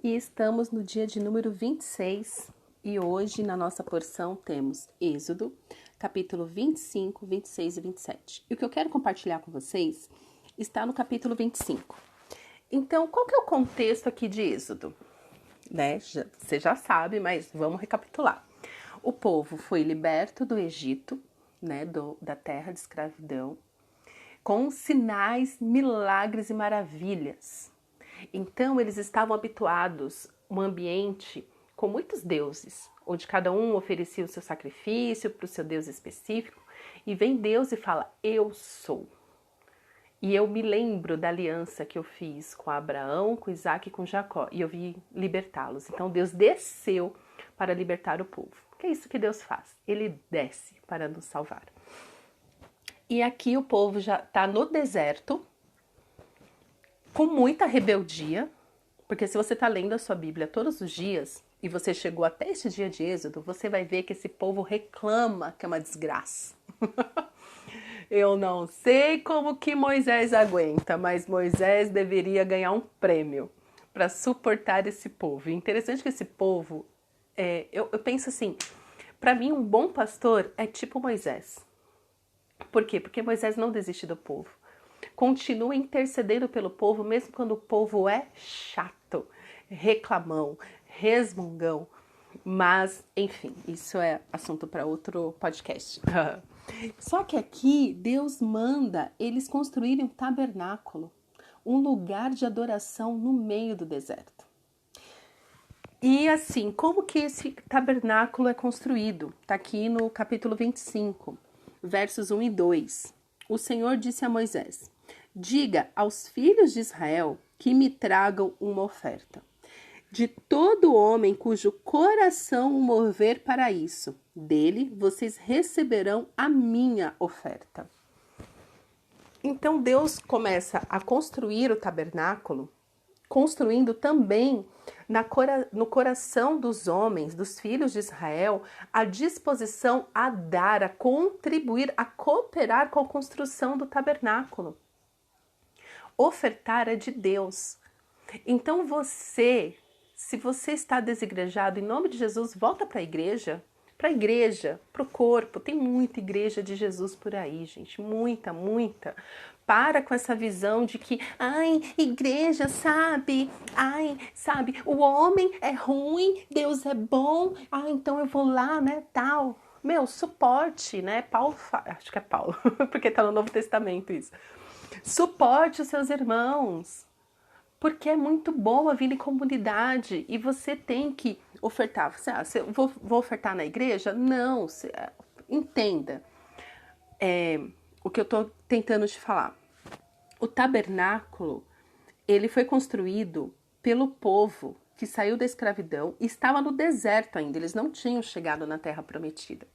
E estamos no dia de número 26 e hoje na nossa porção temos Êxodo, capítulo 25, 26 e 27. E o que eu quero compartilhar com vocês está no capítulo 25. Então, qual que é o contexto aqui de Êxodo? Você já sabe, mas vamos recapitular. O povo foi liberto do Egito, da terra de escravidão, com sinais, milagres e maravilhas. Então, eles estavam habituados a um ambiente com muitos deuses, onde cada um oferecia o seu sacrifício para o seu Deus específico, e vem Deus e fala, eu sou. E eu me lembro da aliança que eu fiz com Abraão, com Isaac e com Jacó, e eu vim libertá-los. Então, Deus desceu para libertar o povo. Que é isso que Deus faz? Ele desce para nos salvar. E aqui o povo já está no deserto, com muita rebeldia, porque se você está lendo a sua Bíblia todos os dias, e você chegou até este dia de Êxodo, você vai ver que esse povo reclama que é uma desgraça. Eu não sei como que Moisés aguenta, mas Moisés deveria ganhar um prêmio para suportar esse povo. E interessante que esse povo, eu penso assim, para mim um bom pastor é tipo Moisés. Por quê? Porque Moisés não desiste do povo. Continua intercedendo pelo povo, mesmo quando o povo é chato, reclamão, resmungão. Mas, enfim, isso é assunto para outro podcast. Só que aqui, Deus manda eles construírem um tabernáculo, um lugar de adoração no meio do deserto. E assim, como que esse tabernáculo é construído? Está aqui no capítulo 25, versos 1 e 2. O Senhor disse a Moisés, diga aos filhos de Israel que me tragam uma oferta. De todo homem cujo coração o mover para isso, dele vocês receberão a minha oferta. Então Deus começa a construir o tabernáculo, construindo também no coração dos homens, dos filhos de Israel, a disposição a dar, a contribuir, a cooperar com a construção do tabernáculo. Ofertar é de Deus. Então se você está desigrejado, em nome de Jesus, volta para a igreja, para o corpo. Tem muita igreja de Jesus por aí, gente, muita, muita. Para com essa visão de que, igreja, sabe, o homem é ruim, Deus é bom, então eu vou lá, tal. Meu, suporte, Paulo, acho que é Paulo, porque está no Novo Testamento isso. Suporte os seus irmãos. Porque é muito bom a vida em comunidade e você tem que ofertar. Você vou ofertar na igreja? Não, entenda o que eu estou tentando te falar. O tabernáculo, ele foi construído pelo povo que saiu da escravidão e estava no deserto ainda, eles não tinham chegado na terra prometida.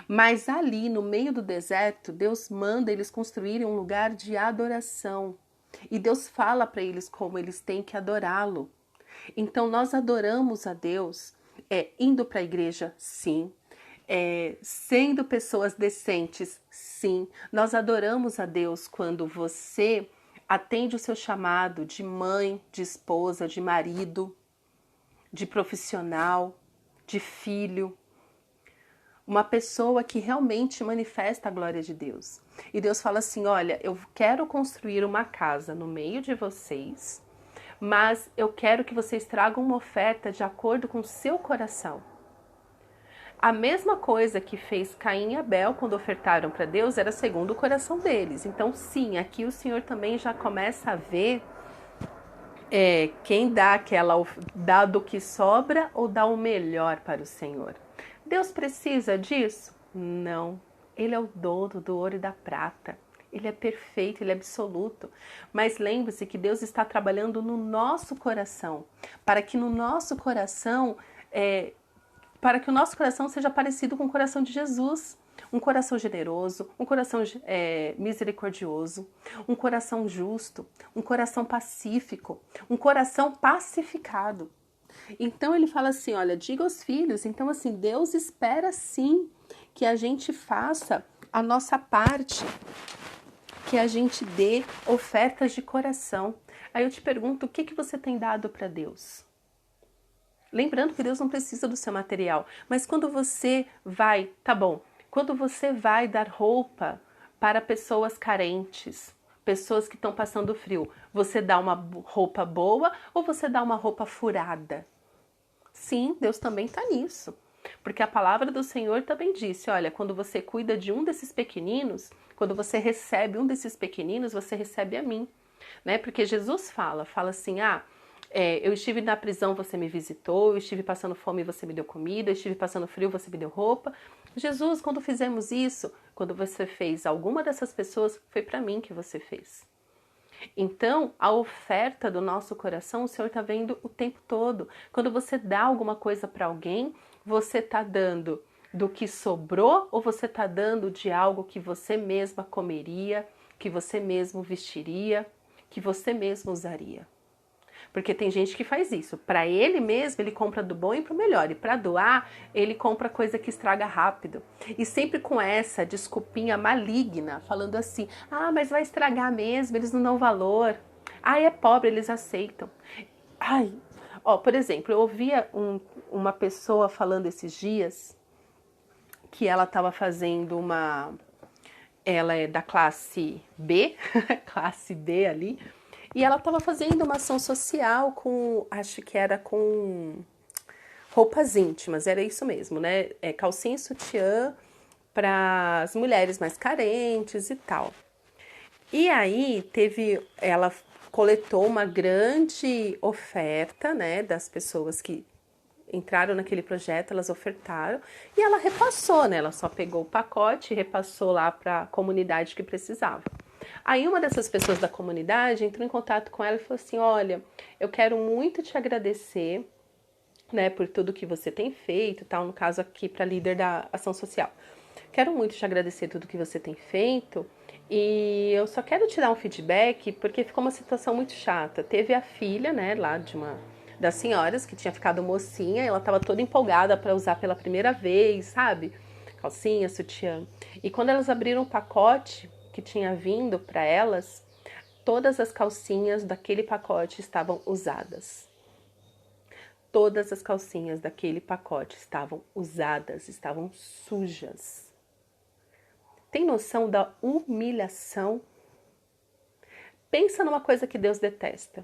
Mas ali, no meio do deserto, Deus manda eles construírem um lugar de adoração. E Deus fala para eles como eles têm que adorá-lo. Então nós adoramos a Deus indo para a igreja, sim. Sendo pessoas decentes, sim. Nós adoramos a Deus quando você atende o seu chamado de mãe, de esposa, de marido, de profissional, de filho. Uma pessoa que realmente manifesta a glória de Deus. E Deus fala assim, olha, eu quero construir uma casa no meio de vocês, mas eu quero que vocês tragam uma oferta de acordo com o seu coração. A mesma coisa que fez Caim e Abel quando ofertaram para Deus era segundo o coração deles. Então sim, aqui o Senhor também já começa a ver quem dá do que sobra ou dá o melhor para o Senhor. Deus precisa disso? Não. Ele é o dono do ouro e da prata. Ele é perfeito, ele é absoluto. Mas lembre-se que Deus está trabalhando no nosso coração, para que o nosso coração seja parecido com o coração de Jesus. Um coração generoso, um coração misericordioso, um coração justo, um coração pacífico, um coração pacificado. Então ele fala assim, olha, diga aos filhos, então assim, Deus espera sim que a gente faça a nossa parte, que a gente dê ofertas de coração. Aí eu te pergunto, o que você tem dado para Deus? Lembrando que Deus não precisa do seu material, mas quando você vai, tá bom, quando você vai dar roupa para pessoas carentes, pessoas que estão passando frio, você dá uma roupa boa ou você dá uma roupa furada? Sim, Deus também está nisso. Porque a palavra do Senhor também disse, olha, quando você cuida de um desses pequeninos, quando você recebe um desses pequeninos, você recebe a mim, né? Porque Jesus fala assim, eu estive na prisão, você me visitou, eu estive passando fome, você me deu comida, eu estive passando frio, você me deu roupa. Jesus, quando fizemos isso, quando você fez alguma dessas pessoas, foi para mim que você fez. Então, a oferta do nosso coração, o Senhor está vendo o tempo todo. Quando você dá alguma coisa para alguém, você está dando do que sobrou ou você está dando de algo que você mesma comeria, que você mesmo vestiria, que você mesmo usaria? Porque tem gente que faz isso. Para ele mesmo, ele compra do bom e pro melhor. E para doar, ele compra coisa que estraga rápido. E sempre com essa desculpinha maligna, falando assim, mas vai estragar mesmo, eles não dão valor. É pobre, eles aceitam. Por exemplo, eu ouvia uma pessoa falando esses dias que ela estava fazendo ela é da classe B, classe B ali, e ela estava fazendo uma ação social acho que era com roupas íntimas, era isso mesmo, né? Calcinha e sutiã para as mulheres mais carentes e tal. E aí ela coletou uma grande oferta, né, das pessoas que entraram naquele projeto, elas ofertaram e ela repassou, né? Ela só pegou o pacote e repassou lá para a comunidade que precisava. Aí uma dessas pessoas da comunidade entrou em contato com ela e falou assim, olha, eu quero muito te agradecer, né, por tudo que você tem feito, tal, no caso aqui para líder da ação social. Quero muito te agradecer tudo que você tem feito e eu só quero te dar um feedback porque ficou uma situação muito chata. Teve a filha, né, lá das senhoras que tinha ficado mocinha, ela estava toda empolgada para usar pela primeira vez, sabe? Calcinha, sutiã. E quando elas abriram o pacote que tinha vindo para elas, todas as calcinhas daquele pacote estavam usadas. Todas as calcinhas daquele pacote estavam usadas, estavam sujas. Tem noção da humilhação? Pensa numa coisa que Deus detesta.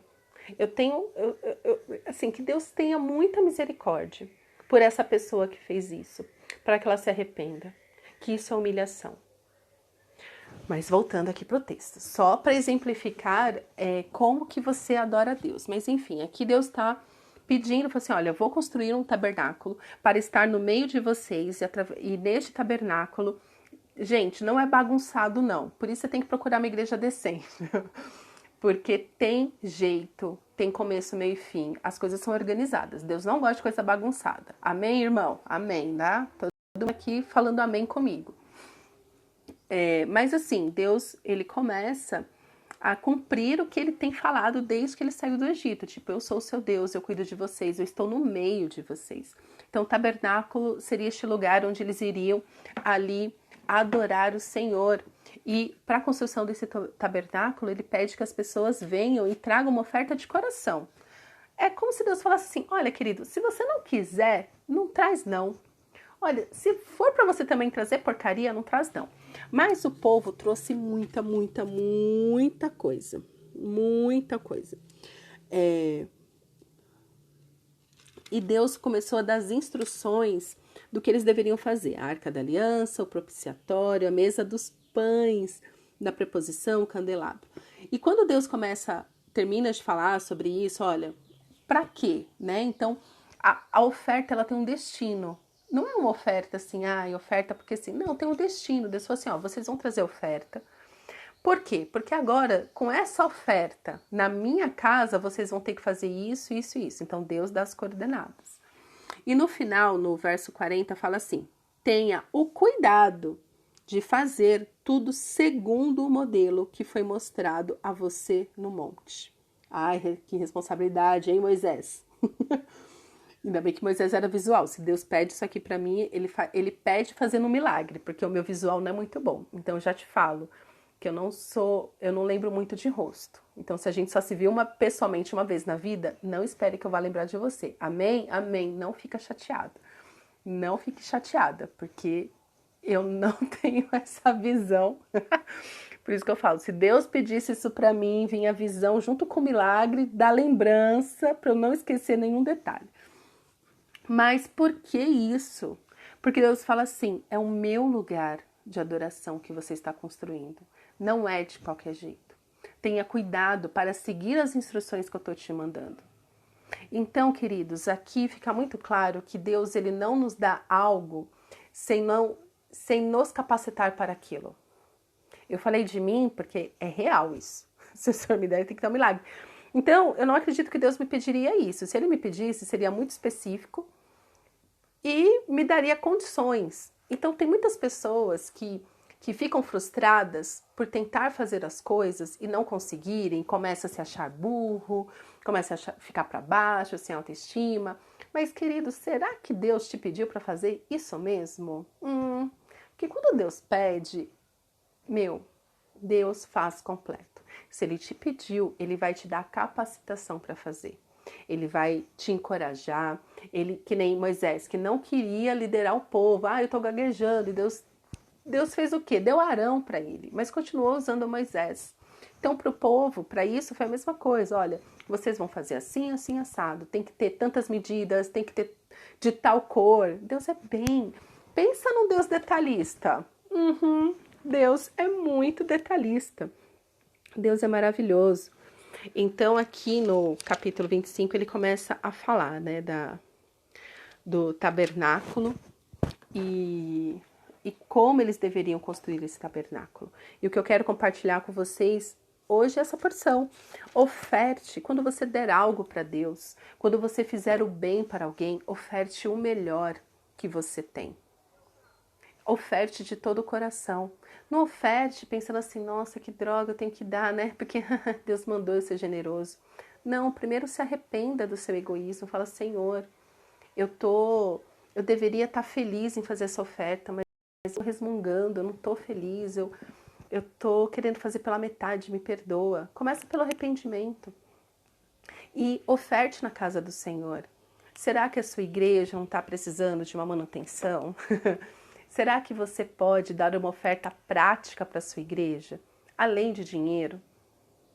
Assim, que Deus tenha muita misericórdia por essa pessoa que fez isso, para que ela se arrependa, que isso é humilhação. Mas voltando aqui para o texto, só para exemplificar como que você adora a Deus. Mas enfim, aqui Deus está pedindo, assim, olha, eu vou construir um tabernáculo para estar no meio de vocês e neste tabernáculo, gente, não é bagunçado não, por isso você tem que procurar uma igreja decente. Porque tem jeito, tem começo, meio e fim. As coisas são organizadas. Deus não gosta de coisa bagunçada. Amém, irmão? Amém, tá? Todo mundo aqui falando amém comigo. Mas assim, Deus, ele começa a cumprir o que ele tem falado desde que ele saiu do Egito. Tipo, eu sou o seu Deus, eu cuido de vocês, eu estou no meio de vocês. Então, o tabernáculo seria este lugar onde eles iriam ali adorar o Senhor. E para a construção desse tabernáculo, ele pede que as pessoas venham e tragam uma oferta de coração. É como se Deus falasse assim, olha, querido, se você não quiser, não traz não. Olha, se for para você também trazer porcaria, não traz não. Mas o povo trouxe muita coisa. Muita coisa. E Deus começou a dar as instruções do que eles deveriam fazer. A Arca da Aliança, o propiciatório, a mesa dos pães, da preposição, o candelabro. E quando Deus termina de falar sobre isso, olha, para quê? Né? Então, a oferta ela tem um destino. Não é uma oferta assim, oferta porque assim. Não, tem um destino. Deus falou assim, vocês vão trazer oferta. Por quê? Porque agora, com essa oferta, na minha casa, vocês vão ter que fazer isso, isso e isso. Então, Deus dá as coordenadas. E no final, no verso 40, fala assim, tenha o cuidado de fazer tudo segundo o modelo que foi mostrado a você no monte. Ai, que responsabilidade, hein, Moisés? Ainda bem que Moisés era visual. Se Deus pede isso aqui para mim, ele pede fazendo um milagre, porque o meu visual não é muito bom. Então, eu já te falo porque eu não lembro muito de rosto. Então, se a gente só se viu pessoalmente uma vez na vida, não espere que eu vá lembrar de você. Amém? Amém. Não fica chateado. Não fique chateada, porque eu não tenho essa visão. Por isso que eu falo, se Deus pedisse isso pra mim, vinha a visão junto com o milagre da lembrança, para eu não esquecer nenhum detalhe. Mas por que isso? Porque Deus fala assim, é o meu lugar de adoração que você está construindo. Não é de qualquer jeito. Tenha cuidado para seguir as instruções que eu estou te mandando. Então, queridos, aqui fica muito claro que Deus ele não nos dá algo sem nos capacitar para aquilo. Eu falei de mim porque é real isso. Se o Senhor me der, tem que dar um milagre. Então, eu não acredito que Deus me pediria isso. Se Ele me pedisse, seria muito específico e me daria condições. Então, tem muitas pessoas que ficam frustradas por tentar fazer as coisas e não conseguirem, começam a se achar burro, começam a ficar para baixo, sem autoestima. Mas, querido, será que Deus te pediu para fazer isso mesmo? Porque quando Deus pede, Deus faz completo. Se Ele te pediu, Ele vai te dar capacitação para fazer. Ele vai te encorajar. Ele, que nem Moisés, que não queria liderar o povo. Eu estou gaguejando. E Deus fez o quê? Deu Arão para ele, mas continuou usando Moisés. Então, para o povo, para isso, foi a mesma coisa. Olha, vocês vão fazer assim, assim, assado. Tem que ter tantas medidas, tem que ter de tal cor. Deus é bem. Pensa num Deus detalhista. Deus é muito detalhista. Deus é maravilhoso. Então, aqui no capítulo 25, ele começa a falar, né, do tabernáculo e como eles deveriam construir esse tabernáculo. E o que eu quero compartilhar com vocês hoje é essa porção. Oferte, quando você der algo para Deus, quando você fizer o bem para alguém, oferte o melhor que você tem. Oferte de todo o coração. Não oferte pensando assim, nossa, que droga, eu tenho que dar, né? Porque Deus mandou eu ser generoso. Não, primeiro se arrependa do seu egoísmo. Fala, Senhor, eu deveria estar feliz em fazer essa oferta, mas eu estou resmungando, eu não estou feliz, eu estou querendo fazer pela metade, me perdoa. Começa pelo arrependimento. E oferte na casa do Senhor. Será que a sua igreja não está precisando de uma manutenção? Será que você pode dar uma oferta prática para a sua igreja, além de dinheiro,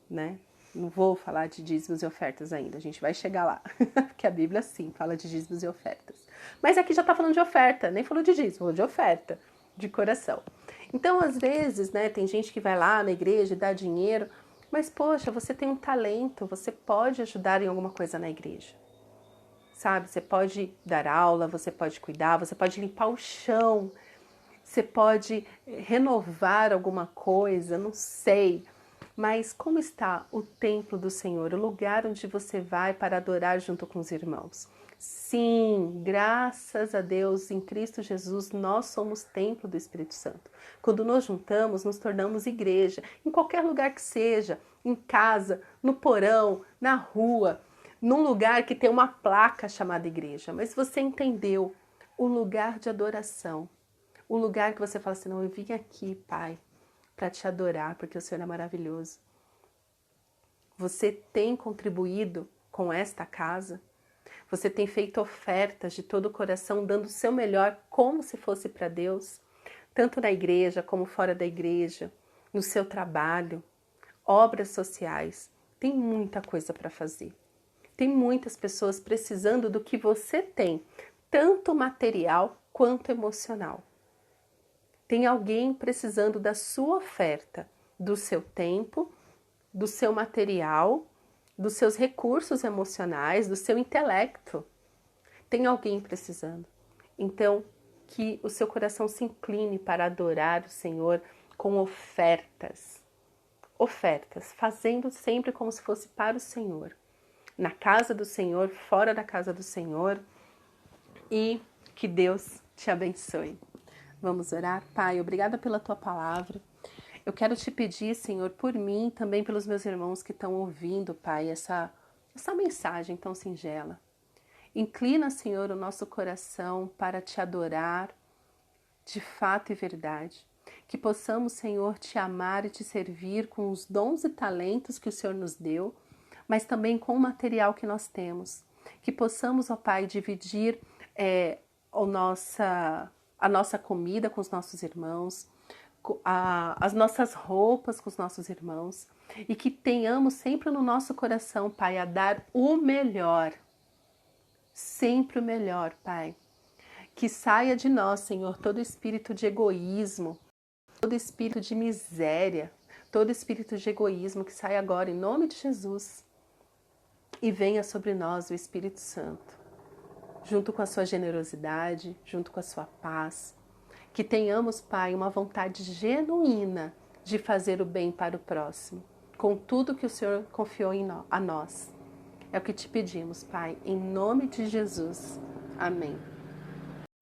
né? Não vou falar de dízimos e ofertas ainda, a gente vai chegar lá, porque a Bíblia sim fala de dízimos e ofertas. Mas aqui já está falando de oferta, nem falou de dízimo, falou de oferta, de coração. Então, às vezes, né, tem gente que vai lá na igreja e dá dinheiro, mas poxa, você tem um talento, você pode ajudar em alguma coisa na igreja. Sabe, você pode dar aula, você pode cuidar, você pode limpar o chão, você pode renovar alguma coisa, não sei. Mas como está o templo do Senhor, o lugar onde você vai para adorar junto com os irmãos? Sim, graças a Deus, em Cristo Jesus, nós somos templo do Espírito Santo. Quando nos juntamos, nos tornamos igreja, em qualquer lugar que seja, em casa, no porão, na rua, num lugar que tem uma placa chamada igreja. Mas você entendeu o lugar de adoração. O lugar que você fala assim, não, eu vim aqui, Pai, para te adorar, porque o Senhor é maravilhoso. Você tem contribuído com esta casa? Você tem feito ofertas de todo o coração, dando o seu melhor, como se fosse para Deus? Tanto na igreja, como fora da igreja, no seu trabalho, obras sociais. Tem muita coisa para fazer. Tem muitas pessoas precisando do que você tem, tanto material quanto emocional. Tem alguém precisando da sua oferta, do seu tempo, do seu material, dos seus recursos emocionais, do seu intelecto. Tem alguém precisando. Então, que o seu coração se incline para adorar o Senhor com ofertas. Ofertas, fazendo sempre como se fosse para o Senhor. Na casa do Senhor, fora da casa do Senhor. E que Deus te abençoe. Vamos orar? Pai, obrigada pela tua palavra. Eu quero te pedir, Senhor, por mim e também pelos meus irmãos que estão ouvindo, Pai, essa mensagem tão singela. Inclina, Senhor, o nosso coração para te adorar de fato e verdade. Que possamos, Senhor, te amar e te servir com os dons e talentos que o Senhor nos deu, mas também com o material que nós temos. Que possamos, ó Pai, dividir a nossa comida com os nossos irmãos, as nossas roupas com os nossos irmãos, e que tenhamos sempre no nosso coração, Pai, a dar o melhor, sempre o melhor, Pai. Que saia de nós, Senhor, todo espírito de egoísmo, todo espírito de miséria, todo espírito de egoísmo, que saia agora em nome de Jesus. E venha sobre nós o Espírito Santo, junto com a sua generosidade, junto com a sua paz. Que tenhamos, Pai, uma vontade genuína de fazer o bem para o próximo, com tudo que o Senhor confiou a nós. É o que te pedimos, Pai, em nome de Jesus. Amém.